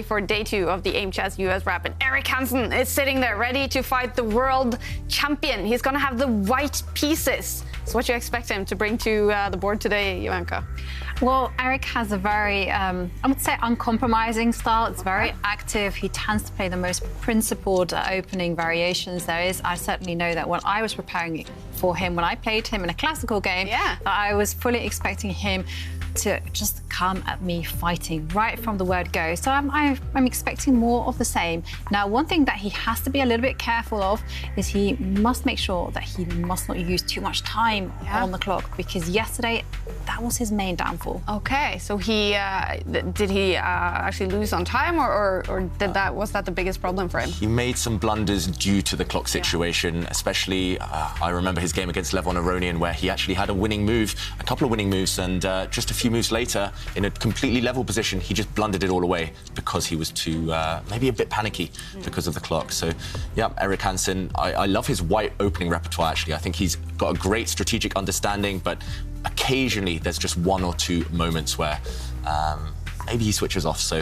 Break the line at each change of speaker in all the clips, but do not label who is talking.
For day 2 of the Aimchess US Rapid, Erik Hansen is sitting there ready to fight the world champion. He's going to have the white pieces. So what do you expect him to bring to the board today, Jovanka?
Well, Erik has a very, I would say, uncompromising style. It's very active. He tends to play the most principled opening variations there is. I certainly know that when I was preparing for him, when I played him in a classical game, I was fully expecting him to just come at me fighting right from the word go. So I'm expecting more of the same. Now, one thing that he has to be a little bit careful of is he must make sure that he must not use too much time on the clock, because yesterday that was his main downfall.
Okay, so he did he actually lose on time, or was that the biggest problem for him?
He made some blunders due to the clock situation, especially I remember his game against Levon Aronian, where he actually had a winning move, a couple of winning moves, and just a few moves later, in a completely level position, he just blundered it all away because he was too, maybe a bit panicky because of the clock. So, yeah, Erik Hansen, I love his white opening repertoire, actually. I think he's got a great strategic understanding, but occasionally there's just one or two moments where maybe he switches off. So,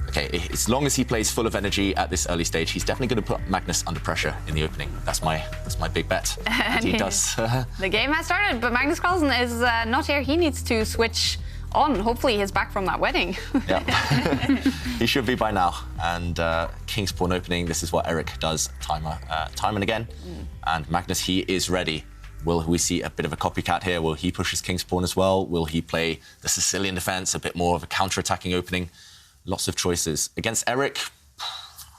okay, as long as he plays full of energy at this early stage, he's definitely going to put Magnus under pressure in the opening. That's my big bet. And he does.
The game has started, but Magnus Carlsen is not here. He needs to switch on. Hopefully he's back from that wedding.
Yeah, he should be by now. And King's Pawn opening, this is what Erik does time and again. And Magnus, he is ready. Will we see a bit of a copycat here? Will he push his King's Pawn as well? Will he play the Sicilian defense, a bit more of a counter-attacking opening? Lots of choices. Against Erik,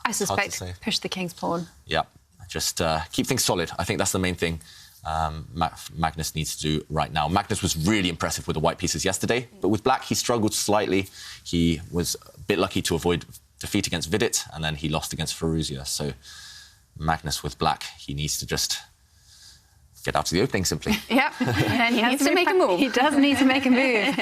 I suspect push the King's Pawn.
Yeah, just keep things solid. I think that's the main thing Magnus needs to do right now. Magnus was really impressive with the white pieces yesterday, but with black, he struggled slightly. He was a bit lucky to avoid defeat against Vidit, and then he lost against Ferrugia. So Magnus with black, he needs to just get out to the opening, simply.
Yep, and he needs to make a move.
He does need to make a move.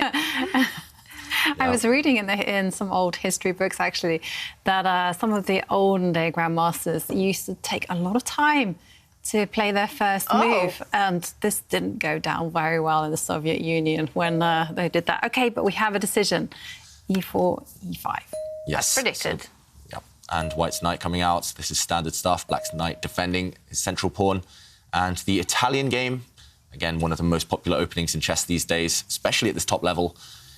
I was reading in some old history books, actually, that some of the olden-day grandmasters used to take a lot of time to play their first move, and this didn't go down very well in the Soviet Union when they did that. OK, but we have a decision. E4, E5.
Yes.
Predicted.
So, yeah. And White's knight coming out. This is standard stuff. Black's knight defending his central pawn. And the Italian game, again, one of the most popular openings in chess these days, especially at this top level.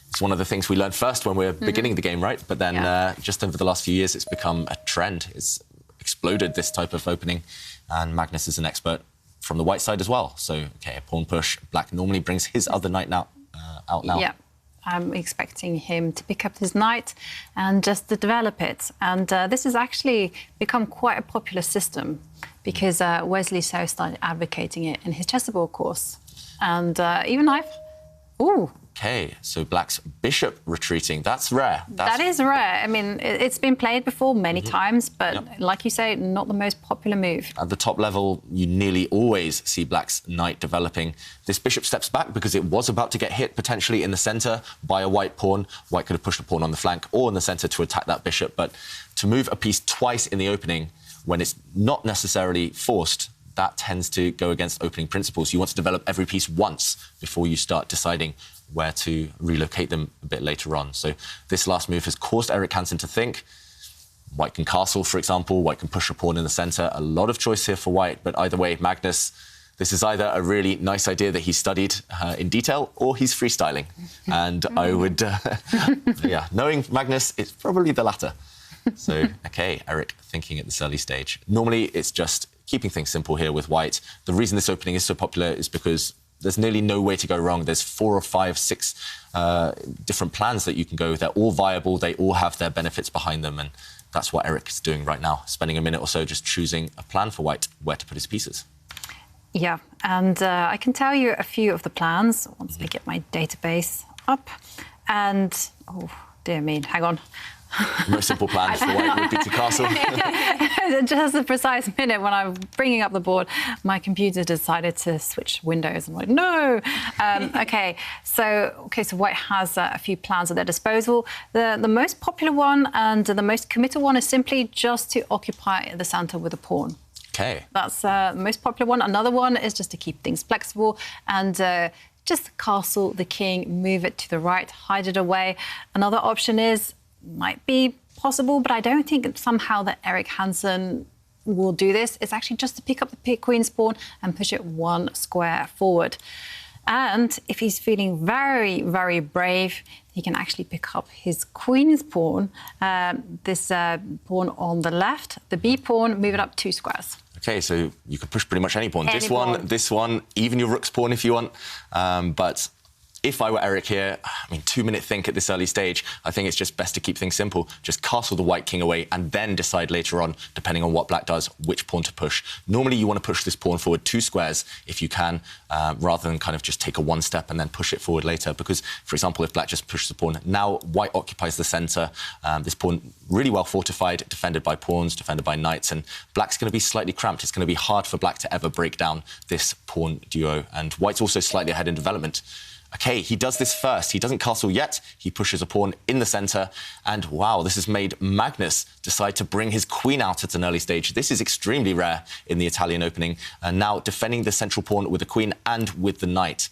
It's one of the things we learned first when we were beginning the game, right? But then just over the last few years, it's become a trend. It's exploded, this type of opening. And Magnus is an expert from the white side as well. So, OK, a pawn push. Black normally brings his other knight out now.
Yeah, I'm expecting him to pick up his knight and just to develop it. And this has actually become quite a popular system because Wesley So started advocating it in his chessable course. And even I've... Ooh.
OK, so Black's bishop retreating. That's rare.
That is rare. I mean, it's been played before many times, but like you say, not the most popular move.
At the top level, you nearly always see Black's knight developing. This bishop steps back because it was about to get hit potentially in the centre by a white pawn. White could have pushed a pawn on the flank or in the centre to attack that bishop. But to move a piece twice in the opening when it's not necessarily forced, that tends to go against opening principles. You want to develop every piece once before you start deciding where to relocate them a bit later on. So this last move has caused Erik Hansen to think. White can castle, for example. White can push a pawn in the centre. A lot of choice here for White. But either way, Magnus, this is either a really nice idea that he studied in detail or he's freestyling. And I would, knowing Magnus, it's probably the latter. So, OK, Erik thinking at this early stage. Normally, it's just keeping things simple here with White. The reason this opening is so popular is because there's nearly no way to go wrong. There's 4 or 5, 6 different plans that you can go. They're all viable. They all have their benefits behind them. And that's what Erik is doing right now, spending a minute or so just choosing a plan for White, where to put his pieces.
Yeah, and I can tell you a few of the plans once I get my database up. And, oh, dear me, hang on.
The most simple plan for White would be to castle.
Just a precise minute when I'm bringing up the board, my computer decided to switch windows. I'm like, no. OK, so White has a few plans at their disposal. The most popular one and the most committal one is simply just to occupy the centre with a pawn.
OK.
That's the most popular one. Another one is just to keep things flexible and just castle the king, move it to the right, hide it away. Another option might be possible, but I don't think somehow that Eric Hansen will do this. It's actually just to pick up the queen's pawn and push it one square forward. And if he's feeling very, very brave, he can actually pick up his queen's pawn, this pawn on the left, the B pawn, move it up 2 squares.
OK, so you could push pretty much any pawn.
Any
This one, even your rook's pawn if you want. But if I were Eric here, I mean, 2-minute think at this early stage, I think it's just best to keep things simple. Just castle the white king away and then decide later on, depending on what black does, which pawn to push. Normally, you want to push this pawn forward 2 squares if you can, rather than kind of just take a 1 step and then push it forward later. Because, for example, if black just pushes the pawn, now white occupies the centre. This pawn really well fortified, defended by pawns, defended by knights, and black's going to be slightly cramped. It's going to be hard for black to ever break down this pawn duo. And white's also slightly ahead in development. OK, he does this first. He doesn't castle yet. He pushes a pawn in the centre. And, wow, this has made Magnus decide to bring his queen out at an early stage. This is extremely rare in the Italian opening. And now defending the central pawn with the queen and with the knight.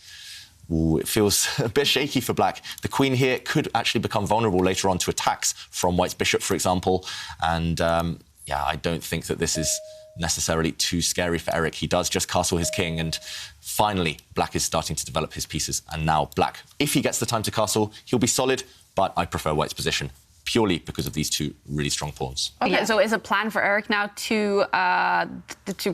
Ooh, it feels a bit shaky for black. The queen here could actually become vulnerable later on to attacks from white's bishop, for example. And, yeah, I don't think that this is necessarily too scary for Eric. He does just castle his king, and finally, black is starting to develop his pieces. And now black, if he gets the time to castle, he'll be solid, but I prefer white's position, purely because of these 2 really strong pawns.
OK, so is a plan for Eric now to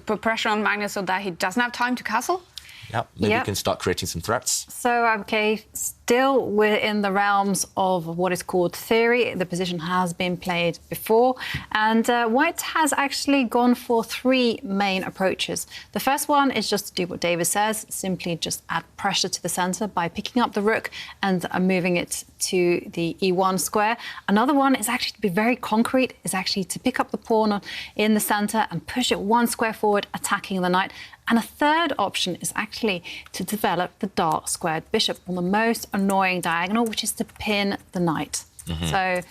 put pressure on Magnus so that he doesn't have time to castle?
Yeah, maybe you can start creating some threats.
So, OK, still we're in the realms of what is called theory. The position has been played before. And white has actually gone for 3 main approaches. The first one is just to do what David says, simply just add pressure to the centre by picking up the rook and moving it to the E1 square. Another one is actually to be very concrete, is actually to pick up the pawn in the centre and push it 1 square forward, attacking the knight. And a third option is actually to develop the dark squared bishop on the most annoying diagonal, which is to pin the knight.
So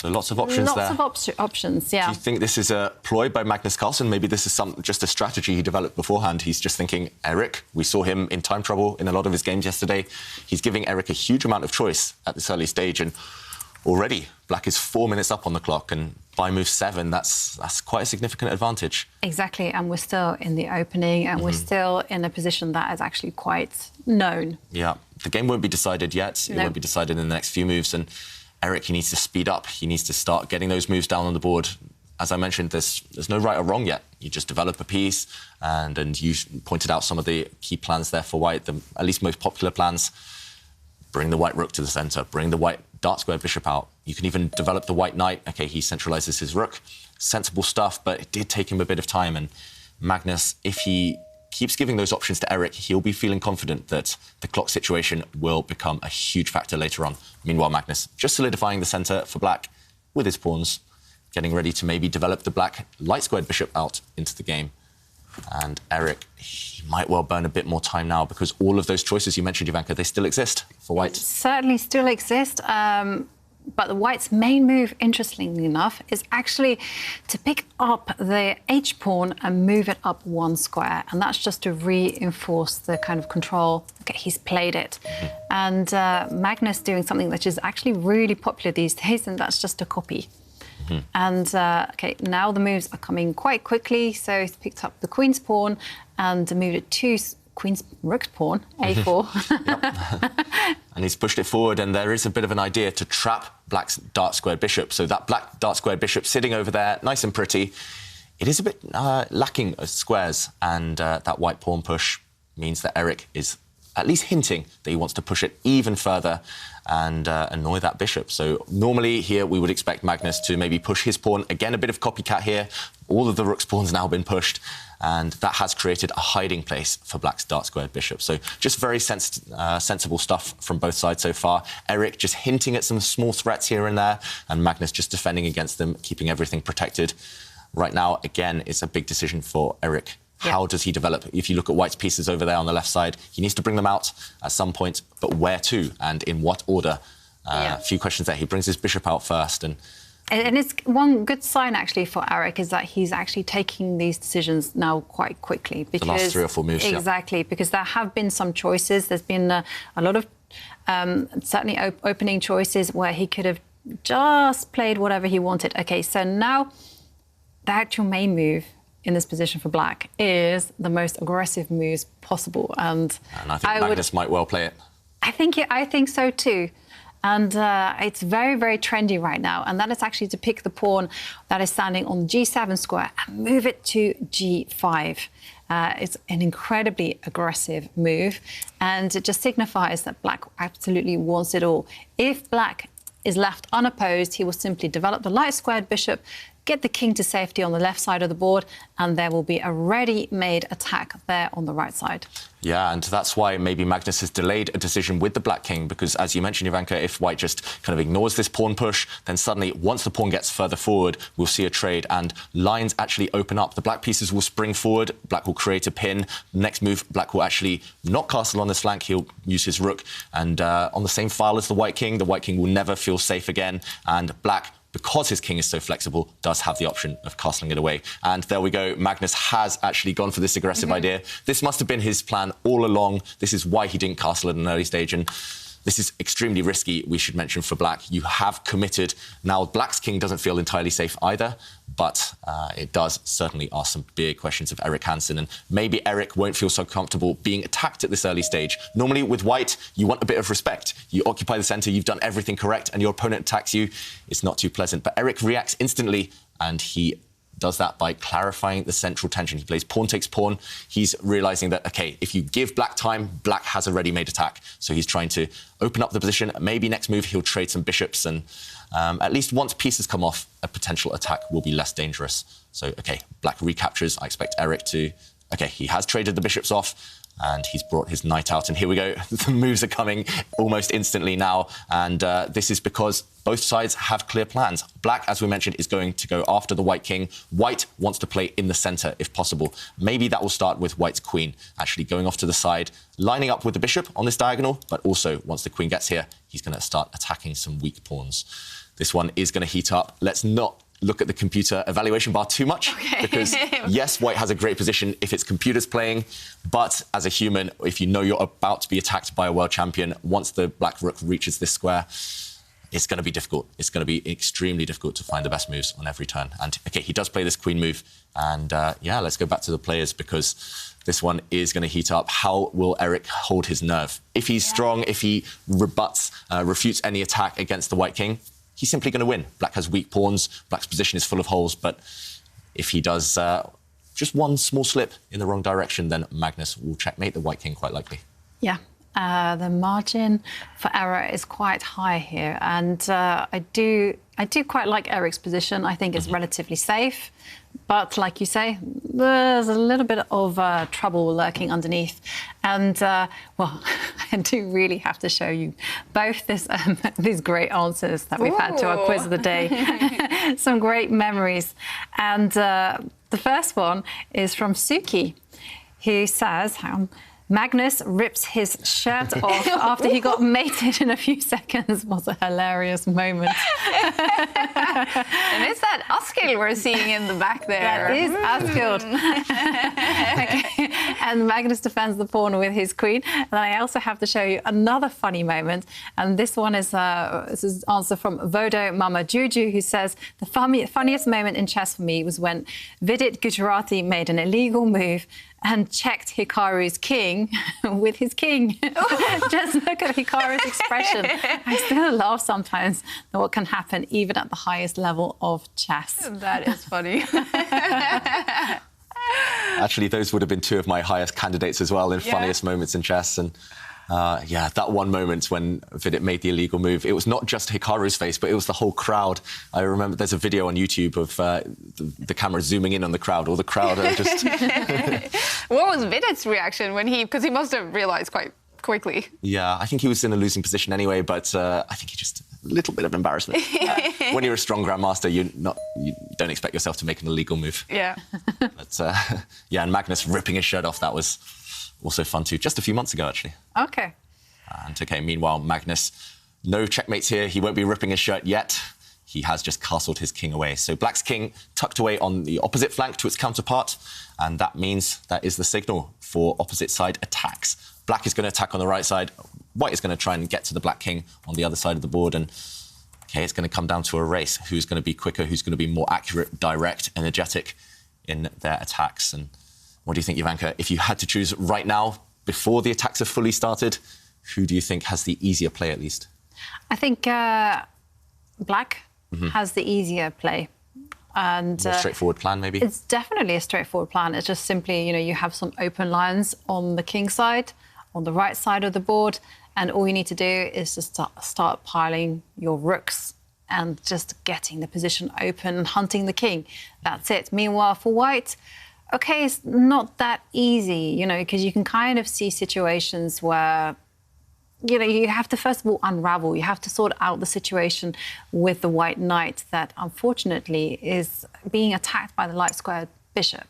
lots of options there.
Lots of options, yeah.
Do you think this is a ploy by Magnus Carlsen? Maybe this is just a strategy he developed beforehand. He's just thinking, Eric, we saw him in time trouble in a lot of his games yesterday. He's giving Eric a huge amount of choice at this early stage, and already black is 4 minutes up on the clock, and by move 7, that's quite a significant advantage.
Exactly, and we're still in the opening, and we're still in a position that is actually quite known.
Yeah, the game won't be decided yet. It won't be decided in the next few moves, and Eric, he needs to speed up. He needs to start getting those moves down on the board. As I mentioned, there's no right or wrong yet. You just develop a piece, and you pointed out some of the key plans there for white, the at least most popular plans. Bring the white rook to the centre, bring the white dark square bishop out. You can even develop the white knight. OK, he centralises his rook. Sensible stuff, but it did take him a bit of time. And Magnus, if he keeps giving those options to Eric, he'll be feeling confident that the clock situation will become a huge factor later on. Meanwhile, Magnus just solidifying the centre for black with his pawns, getting ready to maybe develop the black light squared bishop out into the game. And Eric, he might well burn a bit more time now because all of those choices you mentioned, Ivanka, they still exist for white.
Certainly still exist. But the white's main move, interestingly enough, is actually to pick up the H-pawn and move it up 1 square. And that's just to reinforce the kind of control. OK, he's played it. And Magnus doing something that is actually really popular these days, and that's just a copy. And, OK, now the moves are coming quite quickly. So he's picked up the queen's pawn and moved it to queen's rook's pawn, A4.
And he's pushed it forward, and there is a bit of an idea to trap black's dark squared bishop. So that black dark squared bishop sitting over there, nice and pretty. It is a bit lacking of squares, and that white pawn push means that Eric is at least hinting that he wants to push it even further and annoy that bishop. So normally here we would expect Magnus to maybe push his pawn. Again, a bit of copycat here. All of the rook's pawns now been pushed, and that has created a hiding place for black's dark squared bishop. So just very sensible stuff from both sides so far. Eric just hinting at some small threats here and there, and Magnus just defending against them, keeping everything protected. Right now, again, it's a big decision for Eric. How does he develop? If you look at white's pieces over there on the left side, he needs to bring them out at some point, but where to and in what order? A few questions there. He brings his bishop out first. And
it's one good sign, actually, for Eric is that he's actually taking these decisions now quite quickly. Because,
the last 3 or 4 moves,
exactly, because there have been some choices. There's been a lot of certainly opening choices where he could have just played whatever he wanted. OK, so now the actual main move in this position for black is the most aggressive moves possible. And
I think Magnus might well play it.
I think so too. And it's very, very trendy right now. And that is actually to pick the pawn that is standing on the G7 square and move it to G5. It's an incredibly aggressive move. And it just signifies that black absolutely wants it all. If black is left unopposed, he will simply develop the light squared bishop, get the king to safety on the left side of the board, and there will be a ready-made attack there on the right side.
Yeah, and that's why maybe Magnus has delayed a decision with the black king, because, as you mentioned, Ivanka, if white just kind of ignores this pawn push, then suddenly, once the pawn gets further forward, we'll see a trade, and lines actually open up. The black pieces will spring forward, black will create a pin. Next move, black will actually not castle on this flank, he'll use his rook, and on the same file as the white king will never feel safe again, and black, because his king is so flexible, does have the option of castling it away. And there we go. Magnus has actually gone for this aggressive idea. This must have been his plan all along. This is why he didn't castle at an early stage. And this is extremely risky, we should mention, for black. You have committed. Now, black's king doesn't feel entirely safe either, but it does certainly ask some big questions of Erik Hansen. And maybe Erik won't feel so comfortable being attacked at this early stage. Normally, with white, you want a bit of respect. You occupy the centre, you've done everything correct, and your opponent attacks you. It's not too pleasant. But Erik reacts instantly, and he does that by clarifying the central tension. He plays pawn takes pawn. He's realising that, OK, if you give black time, black has a ready-made attack. So he's trying to open up the position. Maybe next move he'll trade some bishops, and at least once pieces come off, a potential attack will be less dangerous. So, OK, black recaptures. I expect Erik to... OK, he has traded the bishops off, and he's brought his knight out. And here we go. The moves are coming almost instantly now. And this is because both sides have clear plans. Black, as we mentioned, is going to go after the white king. White wants to play in the centre, if possible. Maybe that will start with white's queen, actually going off to the side, lining up with the bishop on this diagonal. But also, once the queen gets here, he's going to start attacking some weak pawns. This one is going to heat up. Let's not look at the computer evaluation bar too much, because yes, white has a great position if its computer's playing, but as a human, if you know you're about to be attacked by a world champion, once the black rook reaches this square, it's going to be difficult. It's going to be extremely difficult to find the best moves on every turn. And OK, he does play this queen move. And yeah, let's go back to the players, because this one is going to heat up. How will Erik hold his nerve? If he's strong, if he refutes any attack against the white king, he's simply going to win. Black has weak pawns. Black's position is full of holes. But if he does just one small slip in the wrong direction, then Magnus will checkmate the white king quite likely.
Yeah. The margin for error is quite high here. And I do quite like Erik's position. I think it's relatively safe. But like you say, there's a little bit of trouble lurking underneath. And, well, I do really have to show you both these great answers that we've had to our quiz of the day. Some great memories. And the first one is from Suki, who says, Magnus rips his shirt off after he got mated in a few seconds. Was a hilarious moment.
And it's that Askild we're seeing in the back there.
That is Askild. Okay. And Magnus defends the pawn with his queen. And I also have to show you another funny moment. And this one is this is an answer from Vodo Mama Juju, who says, the funniest moment in chess for me was when Vidit Gujarati made an illegal move and checked Hikaru's king with his king. Just look at Hikaru's expression. I still laugh sometimes at what can happen even at the highest level of chess.
That is funny.
Actually, those would have been two of my highest candidates as well in funniest moments in chess. And yeah, that one moment when Vidit made the illegal move, it was not just Hikaru's face, but it was the whole crowd. I remember there's a video on YouTube of the camera zooming in on the crowd. All the crowd are just...
What was Vidit's reaction when because he must have realised quite quickly.
Yeah, I think he was in a losing position anyway, but I think he just... a little bit of embarrassment. When you're a strong grandmaster, you don't expect yourself to make an illegal move.
Yeah.
But yeah, and Magnus ripping his shirt off, that was also fun too. Just a few months ago, actually.
OK.
And OK, meanwhile, Magnus, no checkmates here. He won't be ripping his shirt yet. He has just castled his king away. So Black's king tucked away on the opposite flank to its counterpart. And that means that is the signal for opposite side attacks. Black is going to attack on the right side. White is going to try and get to the black king on the other side of the board. And Okay, it's going to come down to a race. Who's going to be quicker? Who's going to be more accurate, direct, energetic in their attacks? And what do you think, Ivanka? If you had to choose right now, before the attacks have fully started, who do you think has the easier play, at least?
I think Black has the easier play. And
more straightforward plan, maybe?
It's definitely a straightforward plan. It's just simply, you have some open lines on the king side, on the right side of the board, and all you need to do is just start piling your rooks and just getting the position open and hunting the king. That's it. Meanwhile, for white, OK, it's not that easy, because you can kind of see situations where you have to, first of all, unravel. You have to sort out the situation with the white knight that, unfortunately, is being attacked by the light squared bishop.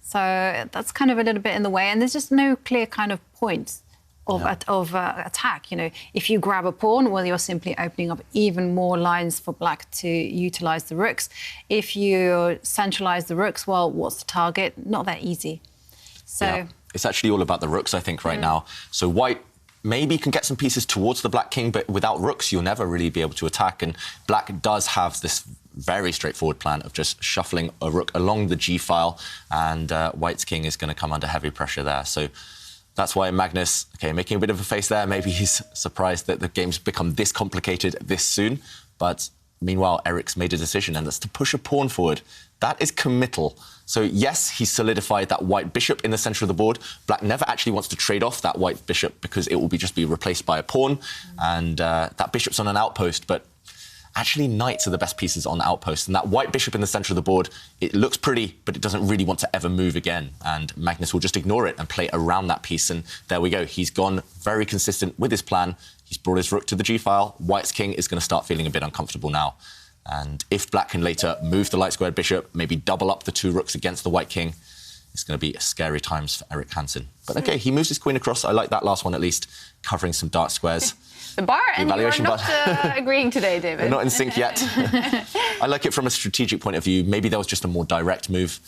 So that's kind of a little bit in the way. And there's just no clear kind of point of attack. If you grab a pawn, well, you're simply opening up even more lines for Black to utilise the rooks. If you centralise the rooks, well, what's the target? Not that easy. So
yeah. It's actually all about the rooks, I think, right now. So white maybe can get some pieces towards the Black king, but without rooks, you'll never really be able to attack. And Black does have this very straightforward plan of just shuffling a rook along the g-file, and White's king is going to come under heavy pressure there. So that's why Magnus, OK, making a bit of a face there. Maybe he's surprised that the game's become this complicated this soon. But meanwhile, Eric's made a decision, and that's to push a pawn forward. That is committal. So, yes, he solidified that white bishop in the centre of the board. Black never actually wants to trade off that white bishop because it will just be replaced by a pawn. And that bishop's on an outpost, but actually knights are the best pieces on the outpost. And that white bishop in the centre of the board, it looks pretty, but it doesn't really want to ever move again. And Magnus will just ignore it and play around that piece. And there we go. He's gone very consistent with his plan. He's brought his rook to the g-file. White's king is going to start feeling a bit uncomfortable now. And if Black can later move the light-squared bishop, maybe double up the two rooks against the white king, it's going to be scary times for Eric Hansen. But OK, he moves his queen across. I like that last one, at least, covering some dark squares.
The bar, and you're not agreeing today, David.
We're not in sync yet. I like it from a strategic point of view. Maybe that was just a more direct move.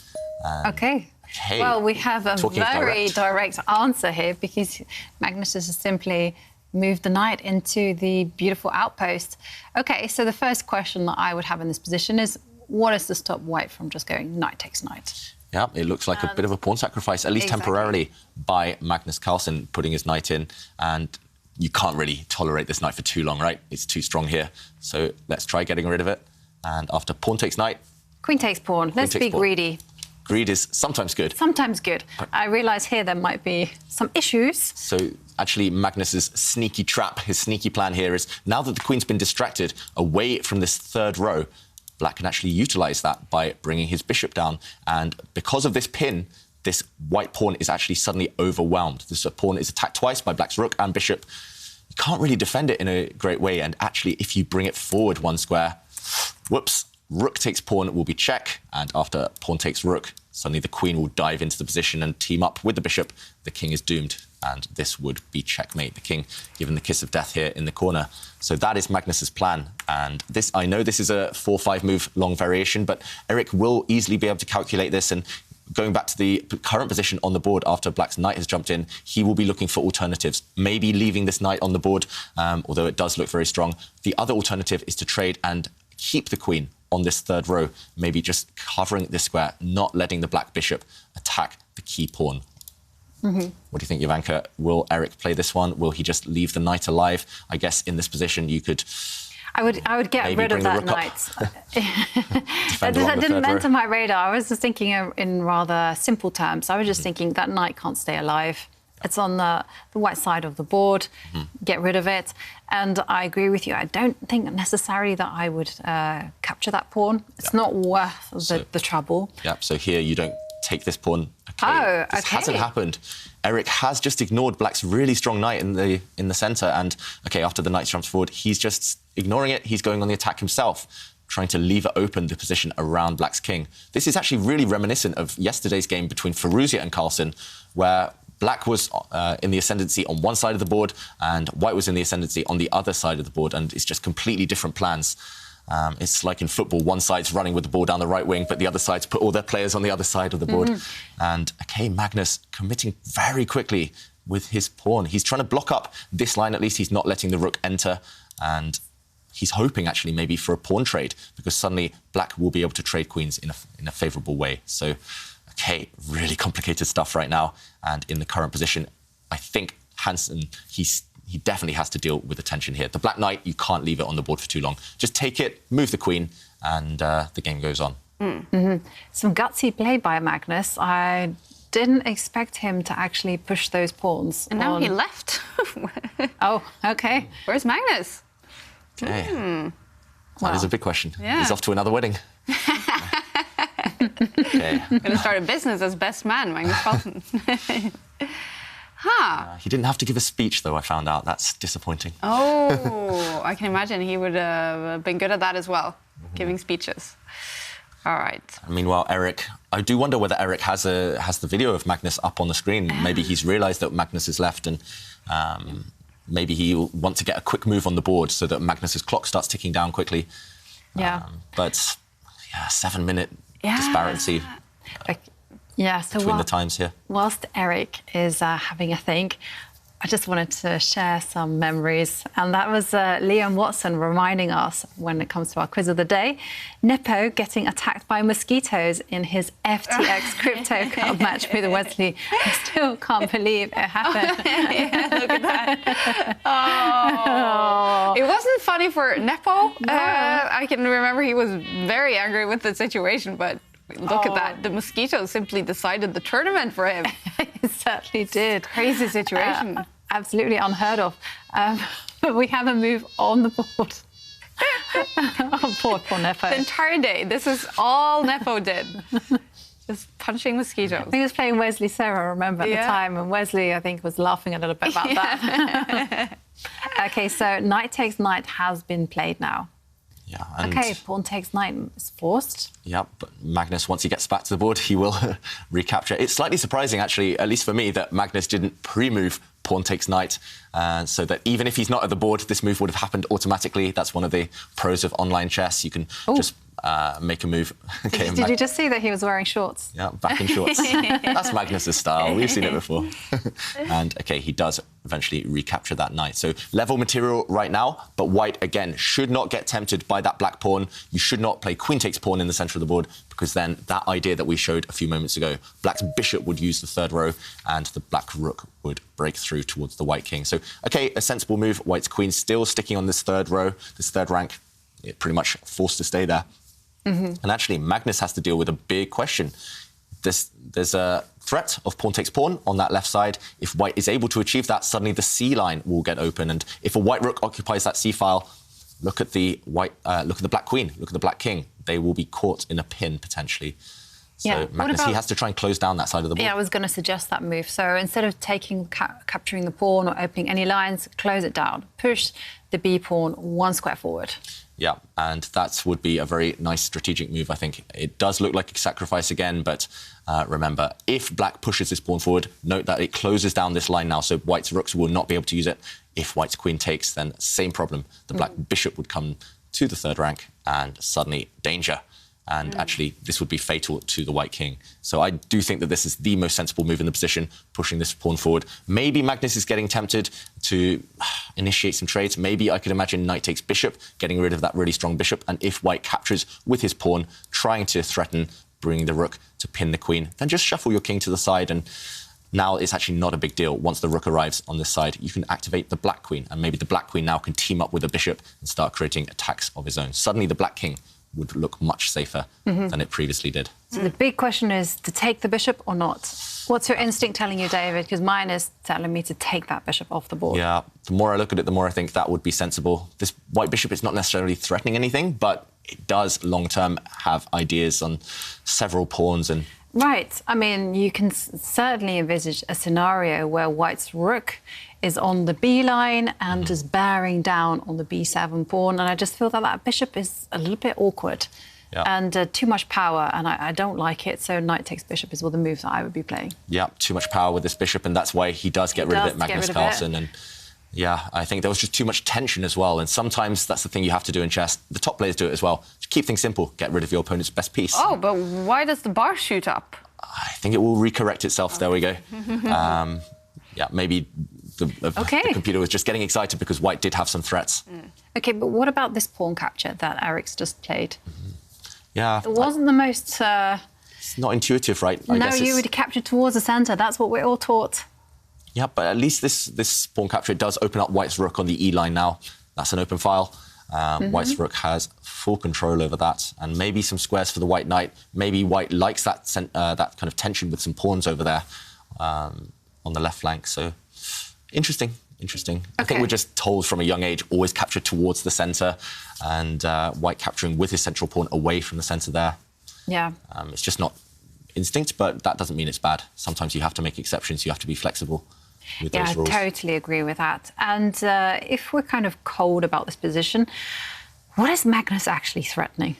OK. Well, we have a very direct answer here, because Magnus is simply moved the knight into the beautiful outpost. OK, so the first question that I would have in this position is, what is to stop white from just going knight takes knight?
Yeah, it looks like a bit of a pawn sacrifice, at least temporarily, by Magnus Carlsen putting his knight in. And you can't really tolerate this knight for too long, right? It's too strong here. So let's try getting rid of it. And after pawn takes knight...
Queen takes pawn. Let's be greedy.
Greed is sometimes good.
Sometimes good. I realise here there might be some issues.
So actually, Magnus's sneaky trap, his sneaky plan here is, now that the queen's been distracted away from this third row, Black can actually utilise that by bringing his bishop down. And because of this pin, this white pawn is actually suddenly overwhelmed. This pawn is attacked twice by Black's rook and bishop. You can't really defend it in a great way. And actually, if you bring it forward one square, whoops, rook takes pawn will be check. And after pawn takes rook, suddenly the queen will dive into the position and team up with the bishop. The king is doomed. And this would be checkmate. The king given the kiss of death here in the corner. So that is Magnus's plan. And this, I know this is a 4-5 move long variation, but Eric will easily be able to calculate this. And going back to the current position on the board after Black's knight has jumped in, he will be looking for alternatives. Maybe leaving this knight on the board, although it does look very strong. The other alternative is to trade and keep the queen on this third row, maybe just covering this square, not letting the Black bishop attack the key pawn. What do you think, Ivanka? Will Eric play this one? Will he just leave the knight alive? I guess in this position you could...
I would get rid of that knight. That didn't enter my radar. I was just thinking in rather simple terms. I was just thinking that knight can't stay alive. It's on the white side of the board. Get rid of it. And I agree with you. I don't think necessarily that I would capture that pawn. It's not worth the trouble. Yeah,
so here you don't take this pawn. Okay. This hasn't happened. Eric has just ignored Black's really strong knight in the centre. And, OK, after the knight jumps forward, he's just ignoring it. He's going on the attack himself, trying to leave it open, the position around Black's king. This is actually really reminiscent of yesterday's game between Firouzja and Carlsen, where Black was in the ascendancy on one side of the board and White was in the ascendancy on the other side of the board. And it's just completely different plans. It's like in football, one side's running with the ball down the right wing, but the other side's put all their players on the other side of the board. And, OK, Magnus committing very quickly with his pawn. He's trying to block up this line, at least. He's not letting the rook enter. And he's hoping actually maybe for a pawn trade, because suddenly black will be able to trade queens in a favourable way. So, okay, really complicated stuff right now. And in the current position, I think Hansen, he definitely has to deal with the tension here. The black knight, you can't leave it on the board for too long. Just take it, move the queen, and the game goes on.
Some gutsy play by Magnus. I didn't expect him to actually push those pawns.
And now he left.
Oh, OK.
Where's Magnus?
Okay. That is a big question.
Yeah.
He's off to another wedding. Okay.
Going to start a business as best man, Magnus Carlsen.
He didn't have to give a speech, though, I found out. That's disappointing.
Oh, I can imagine he would have been good at that as well, giving speeches. All right.
Meanwhile, Eric, I do wonder whether Eric has the video of Magnus up on the screen. Maybe he's realised that Magnus is left, and maybe he'll want to get a quick move on the board so that Magnus's clock starts ticking down quickly.
Yeah.
But, yeah, 7-minute disparity
so
between the times here.
Whilst Eric is having a think, I just wanted to share some memories. And that was Liam Watson reminding us, when it comes to our quiz of the day, Nepo getting attacked by mosquitoes in his FTX Crypto Cup match with Wesley. I still can't believe it happened.
Yeah, look at that. Oh. It wasn't funny for Nepo.
No.
I can remember he was very angry with the situation, but look at that. The mosquitoes simply decided the tournament for him.
It certainly did.
Crazy situation.
Absolutely unheard of. But we have a move on the board. Poor Nepo.
The entire day, this is all Nepo did. Just punching mosquitoes.
I think he was playing Wesley Serra, remember, at the time. And Wesley, I think, was laughing a little bit about that. OK, so knight takes knight has been played now.
Yeah.
OK, pawn takes knight is forced.
Yeah, but Magnus, once he gets back to the board, he will recapture. It's slightly surprising, actually, at least for me, that Magnus didn't pre-move pawn takes knight, so that even if he's not at the board, this move would have happened automatically. That's one of the pros of online chess. You can just make a move. Okay,
Did you just see that he was wearing shorts?
Yeah, back in shorts. That's Magnus's style. We've seen it before. And, OK, he does eventually recapture that knight. So level material right now, but white, again, should not get tempted by that black pawn. You should not play queen takes pawn in the centre of the board, because then that idea that we showed a few moments ago, black's bishop would use the third row and the black rook would break through towards the white king. So, OK, a sensible move. White's queen still sticking on this third row, this third rank. It pretty much forced to stay there. And actually, Magnus has to deal with a big question. There's a threat of pawn takes pawn on that left side. If white is able to achieve that, suddenly the C line will get open. And if a white rook occupies that C file, look at the black queen, look at the black king. They will be caught in a pin, potentially. So Magnus, he has to try and close down that side of the board.
Yeah, I was going to suggest that move. So instead of capturing the pawn or opening any lines, close it down. Push the B pawn one square forward.
Yeah, and that would be a very nice strategic move, I think. It does look like a sacrifice again, but remember, if black pushes this pawn forward, note that it closes down this line now, so white's rooks will not be able to use it. If white's queen takes, then same problem. The black bishop would come to the third rank, and suddenly danger. And actually, this would be fatal to the white king. So I do think that this is the most sensible move in the position, pushing this pawn forward. Maybe Magnus is getting tempted to initiate some trades. Maybe I could imagine knight takes bishop, getting rid of that really strong bishop. And if white captures with his pawn, trying to threaten bringing the rook to pin the queen, then just shuffle your king to the side. And now it's actually not a big deal. Once the rook arrives on this side, you can activate the black queen. And maybe the black queen now can team up with the bishop and start creating attacks of his own. Suddenly, the black king would look much safer than it previously did.
So the big question is to take the bishop or not? What's your instinct telling you, David? Because mine is telling me to take that bishop off the board.
Yeah, the more I look at it, the more I think that would be sensible. This white bishop is not necessarily threatening anything, but it does long-term have ideas on several pawns and...
Right. I mean, you can certainly envisage a scenario where white's rook is on the B line and is bearing down on the B7 pawn. And I just feel that that bishop is a little bit awkward and too much power. And I don't like it. So knight takes bishop is all the moves that I would be playing. Yeah,
too much power with this bishop. And that's why he does get rid of it, Magnus Carlsen. And yeah, I think there was just too much tension as well. And sometimes that's the thing you have to do in chess. The top players do it as well. Just keep things simple. Get rid of your opponent's best piece.
Oh, but why does the bar shoot up?
I think it will recorrect itself. There we go. Yeah, maybe the computer was just getting excited because white did have some threats.
OK, but what about this pawn capture that Eric's just played?
Yeah.
It wasn't the most...
It's not intuitive, right?
No, you would capture towards the centre. That's what we're all taught.
Yeah, but at least this pawn capture does open up white's rook on the E line now. That's an open file. White's rook has full control over that, and maybe some squares for the white knight. Maybe white likes that that kind of tension with some pawns over there on the left flank. So interesting. Okay. I think we're just told from a young age, always capture towards the centre, and white capturing with his central pawn away from the centre there.
Yeah.
It's just not instinct, but that doesn't mean it's bad. Sometimes you have to make exceptions. You have to be flexible with those rules.
I totally agree with that. And if we're kind of cold about this position, what is Magnus actually threatening?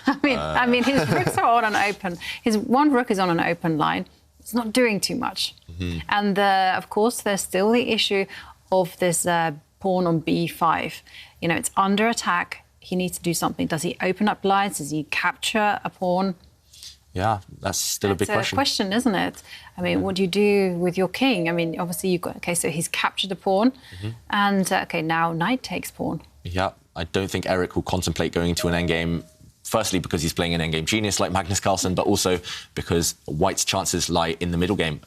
I mean, his rooks are on an open. His one rook is on an open line. It's not doing too much. And of course, there's still the issue of this pawn on b5. You know, it's under attack. He needs to do something. Does he open up lines? Does he capture a pawn?
Yeah, that's still a big question.
It's a question, isn't it? I mean, what do you do with your king? I mean, obviously you've got... OK, so he's captured a pawn. And, OK, now knight takes pawn.
Yeah, I don't think Eric will contemplate going into an endgame, firstly because he's playing an endgame genius like Magnus Carlsen, but also because white's chances lie in the middle game,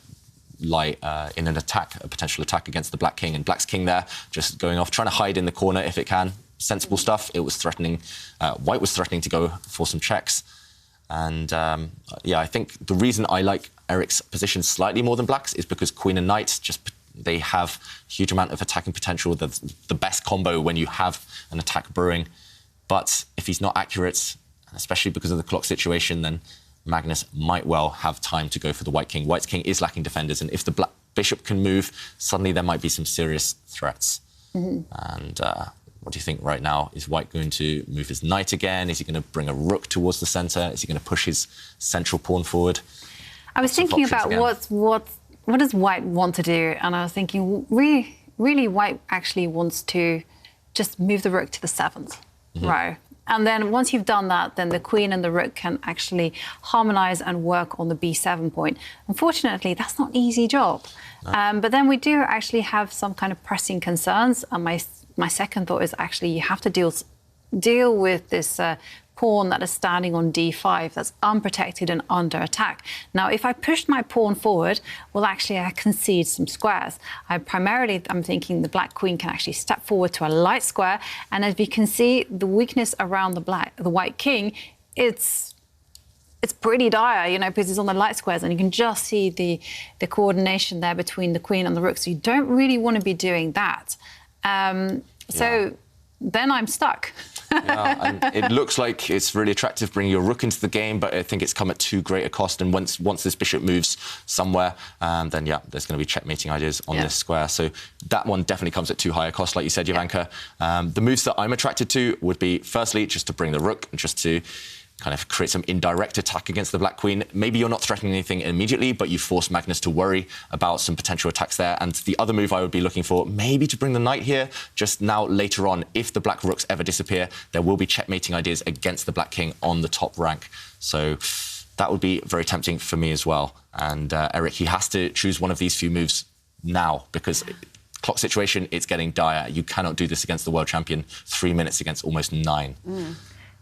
lie in an attack, a potential attack against the black king. And black's king there, just going off, trying to hide in the corner if it can. Sensible stuff. It was threatening... white was threatening to go for some checks. And, yeah, I think the reason I like Eric's position slightly more than black's is because queen and knight, they have a huge amount of attacking potential. That's the best combo when you have an attack brewing. But if he's not accurate, especially because of the clock situation, then Magnus might well have time to go for the white king. White's king is lacking defenders, and if the black bishop can move, suddenly there might be some serious threats. And... what do you think right now? Is white going to move his knight again? Is he going to bring a rook towards the centre? Is he going to push his central pawn forward?
I was thinking about what does white want to do? And I was thinking, really white actually wants to just move the rook to the 7th row. And then once you've done that, then the queen and the rook can actually harmonise and work on the b7 point. Unfortunately, that's not an easy job. No. But then we do actually have some kind of pressing concerns. And my second thought is actually you have to deal with this pawn that is standing on d5 that's unprotected and under attack. Now, if I push my pawn forward, well, actually, I concede some squares. I'm thinking the black queen can actually step forward to a light square. And as you can see, the weakness around the white king, it's pretty dire, you know, because it's on the light squares, and you can just see the coordination there between the queen and the rook. So you don't really want to be doing that. So then I'm stuck.
Yeah, and it looks like it's really attractive bringing your rook into the game, but I think it's come at too great a cost. And once this bishop moves somewhere, then, yeah, there's going to be checkmating ideas on this square. So that one definitely comes at too high a cost, like you said, Jovanka. The moves that I'm attracted to would be, firstly, just to bring the rook, and just to kind of create some indirect attack against the black queen. Maybe you're not threatening anything immediately, but you force Magnus to worry about some potential attacks there. And the other move I would be looking for, maybe to bring the knight here, just now later on, if the black rooks ever disappear, there will be checkmating ideas against the black king on the top rank. So that would be very tempting for me as well. And Eric, he has to choose one of these few moves now, because clock situation, it's getting dire. You cannot do this against the world champion. 3 minutes against almost 9.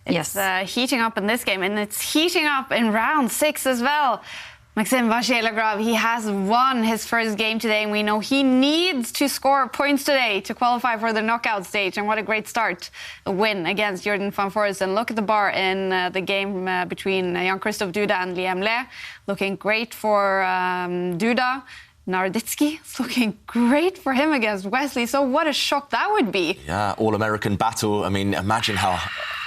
It's heating up in this game, and it's heating up in round 6 as well. Maxim Vachier-Lagrave, he has won his first game today, and we know he needs to score points today to qualify for the knockout stage. And what a great start, a win against Jordan van Foresten. And look at the bar in the game between Jan-Christophe Duda and Liam Le. Looking great for Duda. Naroditsky is looking great for him against Wesley. So what a shock that would be. Yeah, all-American battle. I mean, imagine how...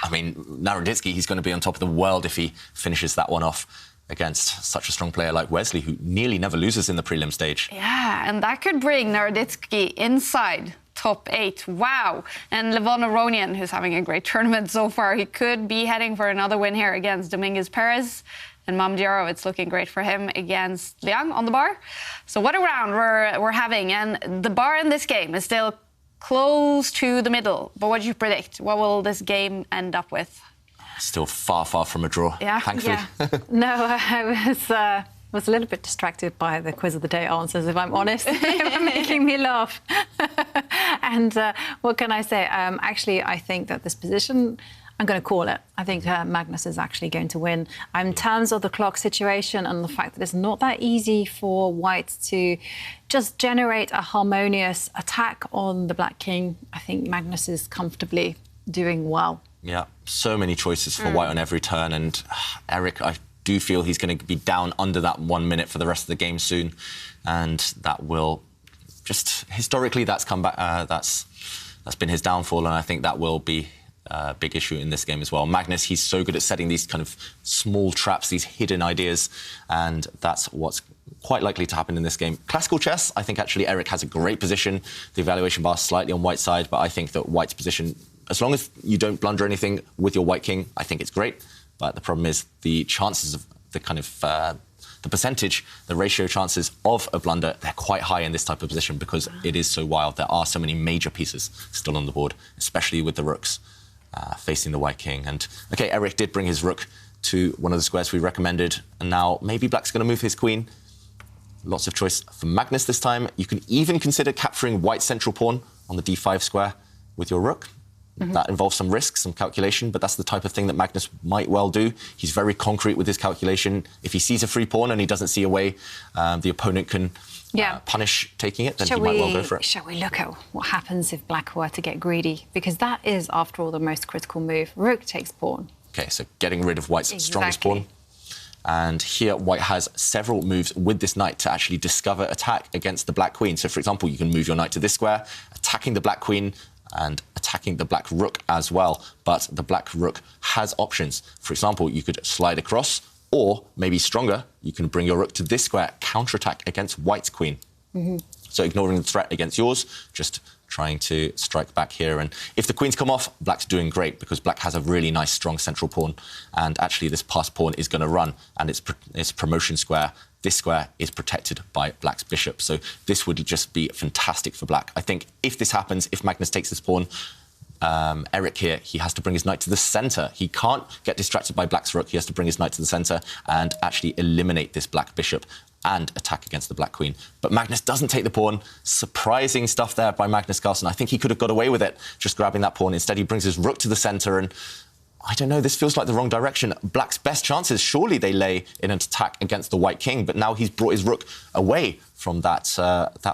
I mean, Naroditsky, he's going to be on top of the world if he finishes that one off against such a strong player like Wesley, who nearly never loses in the prelim stage. Yeah, and that could bring Naroditsky inside top 8. Wow. And Levon Aronian, who's having a great tournament so far, he could be heading for another win here against Dominguez Perez. And Mamdiaro, it's looking great for him against Liang on the bar. So what a round we're having. And the bar in this game is still close to the middle. But what do you predict? What will this game end up with? Still far, far from a draw, thankfully. Yeah. No, I
was a little bit distracted by the quiz of the day answers, if I'm honest. They were making me laugh. And what can I say? Actually, I think that this position, I'm going to call it. I think Magnus is actually going to win. In terms of the clock situation and the fact that it's not that easy for white to just generate a harmonious attack on the black king, I think Magnus is comfortably doing well.
Yeah, so many choices for white on every turn. And Eric, I do feel he's going to be down under that 1 minute for the rest of the game soon. And that will just, historically, that's come back, that's been his downfall. And I think that will be a big issue in this game as well. Magnus, he's so good at setting these kind of small traps, these hidden ideas. And that's what's quite likely to happen in this game. Classical chess, I think actually Eric has a great position. The evaluation bar is slightly on white's side, but I think that white's position, as long as you don't blunder anything with your white king, I think it's great. But the problem is the chances of the kind of the percentage, the ratio chances of a blunder, they're quite high in this type of position because it is so wild. There are so many major pieces still on the board, especially with the rooks facing the white king. And OK, Eric did bring his rook to one of the squares we recommended. And now maybe black's going to move his queen. Lots of choice for Magnus this time. You can even consider capturing white's central pawn on the d5 square with your rook. That involves some risk, some calculation, but that's the type of thing that Magnus might well do. He's very concrete with his calculation. If he sees a free pawn and he doesn't see a way the opponent can punish taking it, then he might well go for it.
Shall we look at what happens if black were to get greedy? Because that is, after all, the most critical move. Rook takes pawn. OK, so getting rid of white's strongest pawn. And here, white has several moves with this knight to actually discover attack against the black queen. So, for example, you can move your knight to this square, attacking the black queen, and attacking the black rook as well. But the black rook has options. For example, you could slide across, or maybe stronger, you can bring your rook to this square, counterattack against white's queen. So ignoring the threat against yours, just trying to strike back here. And if the queens come off, black's doing great because black has a really nice, strong central pawn. And actually, this passed pawn is going to run, and its promotion square, this square, is protected by black's bishop. So this would just be fantastic for black. I think if this happens, if Magnus takes this pawn, Eric here, he has to bring his knight to the centre. He can't get distracted by black's rook. He has to bring his knight to the centre and actually eliminate this black bishop and attack against the black queen. But Magnus doesn't take the pawn. Surprising stuff there by Magnus Carlsen. I think he could have got away with it, just grabbing that pawn. Instead, he brings his rook to the centre, and I don't know, this feels like the wrong direction. Black's best chances, surely they lay in an attack against the white king, but now he's brought his rook away from that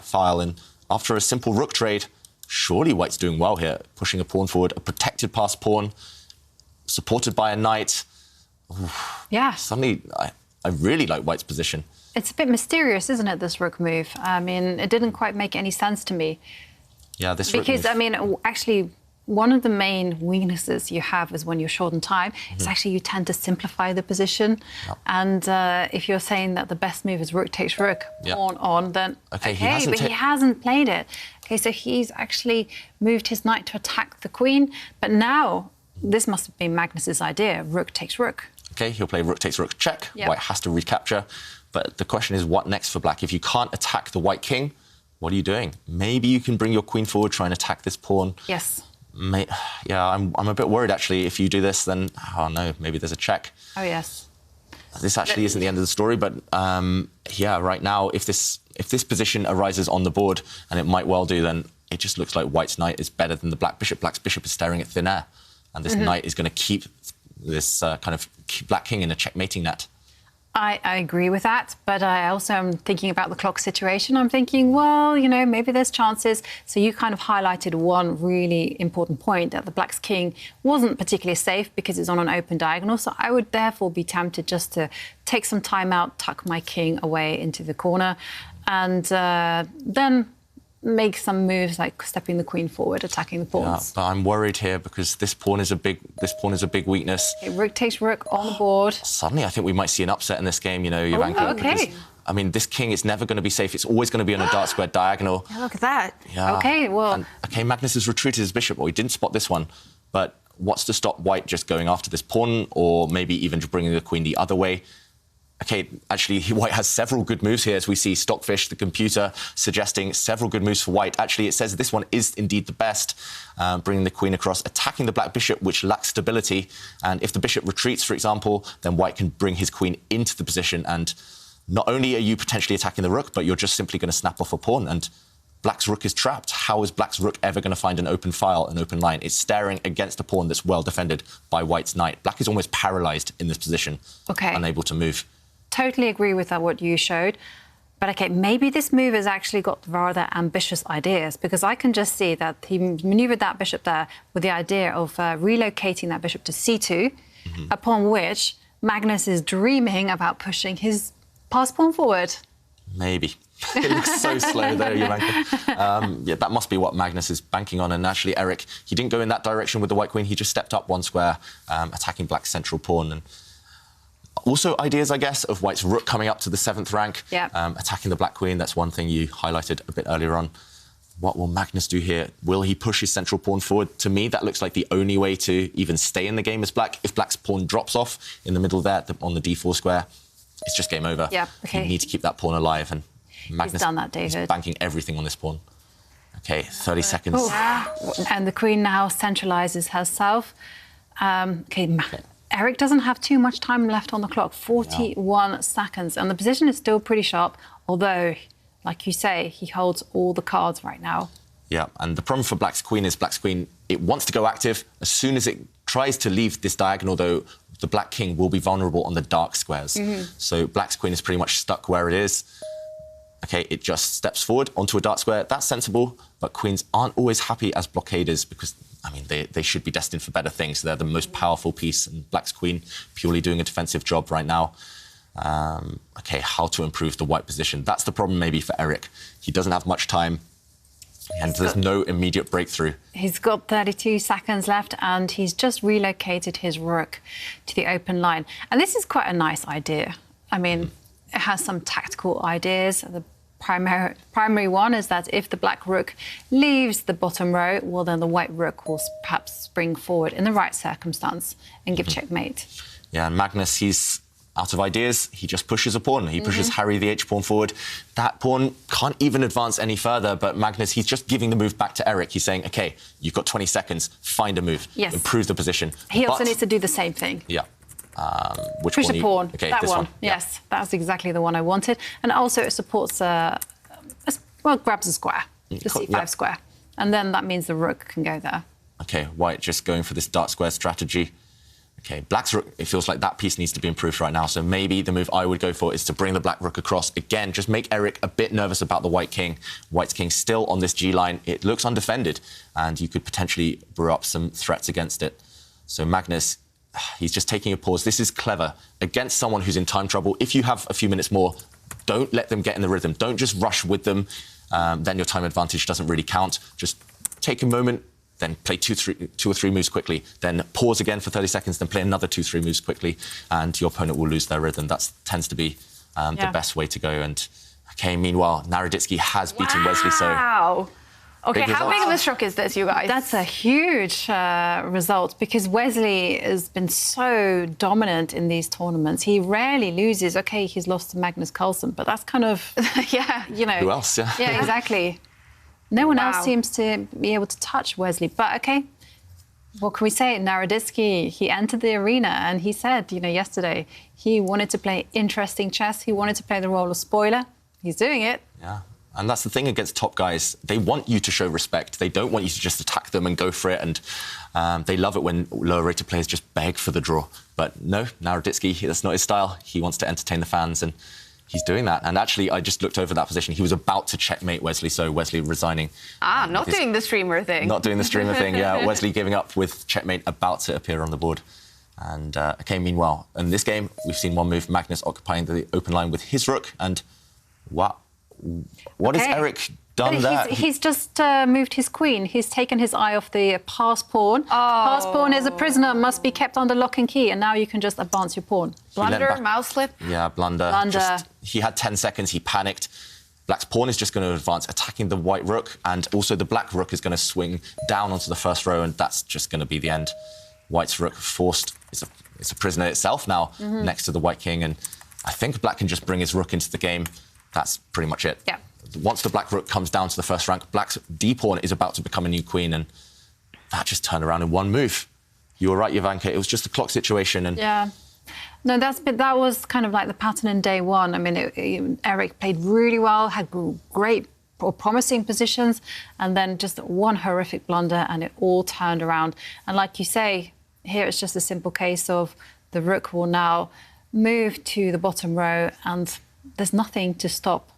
file, and after a simple rook trade, surely white's doing well here, pushing a pawn forward, a protected passed pawn, supported by a knight. Oof. Yeah.
Suddenly, I really like white's position.
It's a bit mysterious, isn't it, this rook move? I mean, it didn't quite make any sense to me.
Yeah, this rook move.
Because, I mean, actually, one of the main weaknesses you have is when you're short on time, it's actually you tend to simplify the position. Yep. And if you're saying that the best move is rook takes rook, pawn on, then okay, he hasn't played it. Okay, so he's actually moved his knight to attack the queen, but now this must have been Magnus's idea, rook takes rook. Okay,
he'll play rook takes rook check. Yep. White has to recapture. But the question is, what next for black? If you can't attack the white king, what are you doing? Maybe you can bring your queen forward, try and attack this pawn.
Yes.
Yeah, I'm a bit worried, actually. If you do this, then, oh, no, maybe there's a check.
Oh, yes.
This actually isn't the end of the story, but, yeah, right now, if this position arises on the board, and it might well do, then it just looks like white's knight is better than the black bishop. Black's bishop is staring at thin air, and this knight is going to keep this kind of black king in a checkmating net.
I agree with that, but I also am thinking about the clock situation. I'm thinking, well, you know, maybe there's chances. So you kind of highlighted one really important point, that the black's king wasn't particularly safe because it's on an open diagonal. So I would therefore be tempted just to take some time out, tuck my king away into the corner, and then make some moves like stepping the queen forward, attacking the pawns.
Yeah, but I'm worried here because this pawn is a big weakness.
Okay, rook takes rook on the board. Suddenly,
I think we might see an upset in this game. You know, Ivanka.
Okay.
Because, I mean, this king is never going to be safe. It's always going to be on a dark square diagonal.
Yeah, look at that.
Yeah.
Okay, well.
And, okay, Magnus has retreated his bishop. Well, he didn't spot this one, but what's to stop white just going after this pawn, or maybe even bringing the queen the other way? OK, actually, white has several good moves here, as we see Stockfish, the computer, suggesting several good moves for white. Actually, it says this one is indeed the best, bringing the queen across, attacking the black bishop, which lacks stability. And if the bishop retreats, for example, then white can bring his queen into the position. And not only are you potentially attacking the rook, but you're just simply going to snap off a pawn, and black's rook is trapped. How is black's rook ever going to find an open file, an open line? It's staring against a pawn that's well defended by white's knight. Black is almost paralysed in this position, unable to move.
Totally agree with that, what you showed. But OK, maybe this move has actually got rather ambitious ideas, because I can just see that he manoeuvred that bishop there with the idea of relocating that bishop to c2, upon which Magnus is dreaming about pushing his pass pawn forward.
Maybe. It looks so slow there, Jovanka. Yeah, that must be what Magnus is banking on. And actually, Eric, he didn't go in that direction with the white queen. He just stepped up one square, attacking black's central pawn. And also ideas, I guess, of white's rook coming up to the 7th rank, attacking the black queen. That's one thing you highlighted a bit earlier on. What will Magnus do here? Will he push his central pawn forward? To me, that looks like the only way to even stay in the game as black. If black's pawn drops off in the middle there on the d4 square, it's just game over.
Yeah, OK.
You need to keep that pawn alive. And Magnus
He's done that, David.
is banking everything on this pawn. OK, 30 seconds.
Oh. And the queen now centralises herself. OK, Eric doesn't have too much time left on the clock, 41 seconds. And the position is still pretty sharp, although, like you say, he holds all the cards right now.
Yeah, and the problem for black's queen is black's queen, it wants to go active. As soon as it tries to leave this diagonal, though, the black king will be vulnerable on the dark squares. So black's queen is pretty much stuck where it is. OK, it just steps forward onto a dark square. That's sensible, but queens aren't always happy as blockaders because, I mean, they should be destined for better things. They're the most powerful piece, and black's queen purely doing a defensive job right now. OK, how to improve the white position. That's the problem maybe for Eric. He doesn't have much time, and there's no immediate breakthrough.
He's got 32 seconds left, and he's just relocated his rook to the open line. And this is quite a nice idea. I mean, it has some tactical ideas. The primary one is that if the black rook leaves the bottom row, well, then the white rook will perhaps spring forward in the right circumstance and give checkmate.
Yeah, and Magnus, he's out of ideas. He just pushes a pawn. He pushes Harry the h-pawn forward. That pawn can't even advance any further, but Magnus, he's just giving the move back to Eric. He's saying, OK, you've got 20 seconds, find a move, improve the position.
He also needs to do the same thing.
Yeah. Which
push a pawn.
Okay,
that
this one.
Yes, that's exactly the one I wanted. And also it supports, well, grabs a square, the c5 square. And then that means the rook can go there. OK, white just going for this dark square strategy. OK, black's rook, it feels like that piece needs to be improved right now. So maybe the move I would go for is to bring the black rook across. Again, just make Eric a bit nervous about the white king. White's king still on this G line. It looks undefended, and you could potentially brew up some threats against it. So Magnus, he's just taking a pause. This is clever against someone who's in time trouble. If you have a few minutes more, don't let them get in the rhythm. Don't just rush with them. Then your time advantage doesn't really count. Just take a moment, then play two or three moves quickly, then pause again for 30 seconds, then play another 2-3 moves quickly, and your opponent will lose their rhythm. That tends to be the best way to go. And OK, meanwhile, Naroditsky has beaten Wesley. So
wow. OK, how big of a shock is this, you guys?
That's a huge result, because Wesley has been so dominant in these tournaments. He rarely loses. OK, he's lost to Magnus Carlsen, but that's kind of, you know.
Who else?
Yeah, exactly. No one else seems to be able to touch Wesley. But, OK, what can we say? Naroditsky, he entered the arena and he said, yesterday, he wanted to play interesting chess. He wanted to play the role of spoiler. He's doing it.
Yeah. And that's the thing against top guys. They want you to show respect. They don't want you to just attack them and go for it. And they love it when lower-rated players just beg for the draw. But no, Naroditsky, that's not his style. He wants to entertain the fans, and he's doing that. And actually, I just looked over that position. He was about to checkmate Wesley, so Wesley resigning.
Not doing the streamer thing.
Not doing the streamer thing, yeah. Wesley giving up with checkmate about to appear on the board. And, OK, meanwhile, in this game, we've seen one move, Magnus occupying the open line with his rook. And wow. What has Eric done there?
He's just moved his queen. He's taken his eye off the pass pawn. Pass pawn is a prisoner, must be kept under lock and key, and now you can just advance your pawn.
Blunder, mouse slip?
Yeah, blunder. He had 10 seconds, he panicked. Black's pawn is just going to advance, attacking the white rook, and also the black rook is going to swing down onto the first row, and that's just going to be the end. White's rook forced, it's a prisoner itself now, next to the white king, and I think black can just bring his rook into the game. That's pretty much it.
Yeah.
Once the black rook comes down to the first rank, black's d-pawn is about to become a new queen, and that just turned around in one move. You were right, Jovanka. It was just a clock situation. And
yeah. No, that was kind of like the pattern in day one. I mean, Eric played really well, had great or promising positions, and then just one horrific blunder, and it all turned around. And like you say, here it's just a simple case of the rook will now move to the bottom row, and there's nothing to stop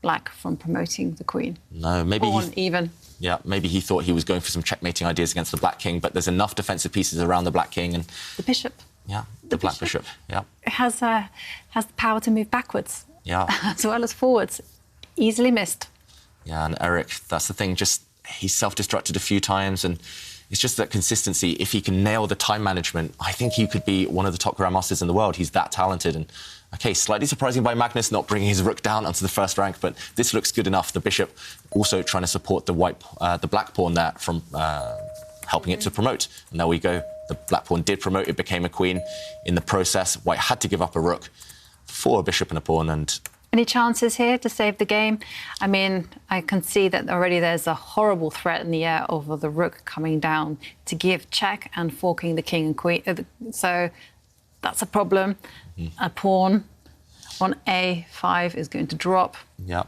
Black from promoting the queen.
No, maybe
even.
Yeah, maybe he thought he was going for some checkmating ideas against the Black king, but there's enough defensive pieces around the Black king and
the bishop.
Yeah, the Black bishop. Yeah,
it has the power to move backwards.
Yeah,
as well as forwards. Easily missed.
Yeah, and Eric, that's the thing. Just he's self-destructed a few times, and it's just that consistency. If he can nail the time management, I think he could be one of the top grandmasters in the world. He's that talented. And okay, slightly surprising by Magnus not bringing his rook down onto the first rank, but this looks good enough. The bishop also trying to support the black pawn there from helping it to promote. And there we go. The black pawn did promote. It became a queen. In the process, White had to give up a rook for a bishop and a pawn. And
any chances here to save the game? I mean, I can see that already there's a horrible threat in the air over the rook coming down to give check and forking the king and queen. So that's a problem. A pawn on A5 is going to drop.
Yeah.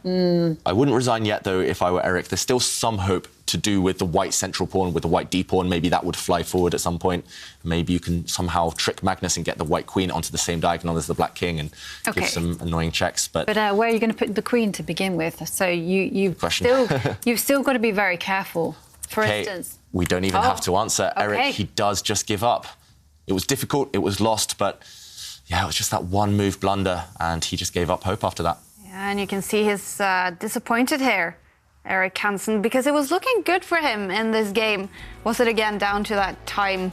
I wouldn't resign yet, though, if I were Eric. There's still some hope to do with the white central pawn, with the white d pawn. Maybe that would fly forward at some point. Maybe you can somehow trick Magnus and get the white queen onto the same diagonal as the black king and give some annoying checks. But
where are you going to put the queen to begin with? So you've still got to be very careful. For instance,
we don't even have to answer. Eric, he does just give up. It was difficult. It was lost, but yeah, it was just that one move blunder, and he just gave up hope after that.
Yeah, and you can see he's disappointed here, Eric Hansen, because it was looking good for him in this game. Was it again down to that time